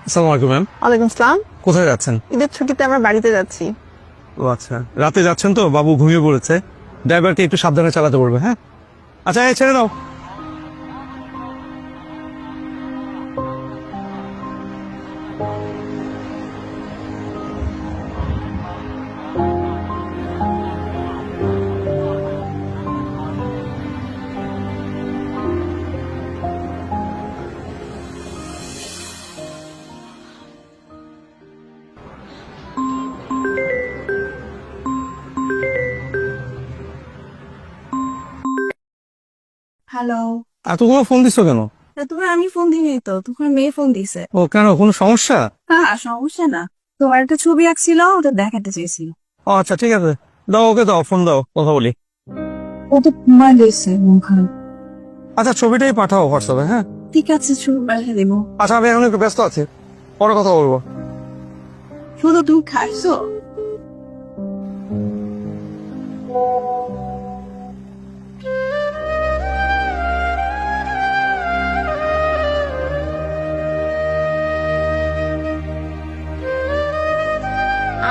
আসসালামু আলাইকুম ম্যাম। ওয়ালাইকুম আসসালাম। কোথায় যাচ্ছেন? ঈদের ছুটিতে আমরা বাড়িতে যাচ্ছি। ও আচ্ছা, রাতে যাচ্ছেন তো, বাবু ঘুমিয়ে পড়েছে। ড্রাইভারকে একটু সাবধানে চালাতে বলবে। হ্যাঁ আচ্ছা, এই ছেড়ে দাও। হ্যালো। এতগুলো ফোন দিছো কেন? তোমার আমি ফোন দিইনি তো, তোমার মেয়ে ফোন দিছে। ও কেন, কোনো সমস্যা? হ্যাঁ সমস্যা না, তোমার একটা ছবি আঁকছিল, ওটা দেখাতে চেয়েছিল। ও আচ্ছা ঠিক আছে, দাও ওকে, দাও ফোন দাও, কথা বলি। ও তো ঘুমায় গেছে মন খারাপ। আচ্ছা ছবিটাই পাঠাও হোয়াটসঅ্যাপে। হ্যাঁ ঠিক আছে, ছবি পাঠিয়ে দেবো। আচ্ছা, আমি এখন একটু ব্যস্ত আছি, পরে কথা বলবো। শুধু তুমি খাইছো?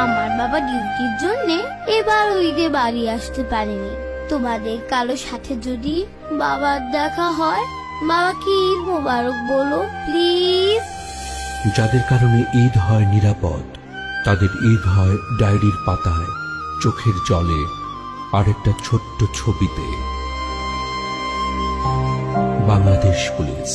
আমার বাবা ডিউটির জন্য এবার ঈদে বাড়ি আসতে পারেনি। তোমাদের কারো সাথে যদি বাবার দেখা হয়, বাবাকে ঈদ মোবারক বলো প্লিজ। যাদের কারণে ঈদ হয় নিরাপদ, তাদের ঈদ হয় ডায়েরির পাতায়, চোখের জলে, আর একটা ছোট্ট ছবিতে। বাংলাদেশ পুলিশ।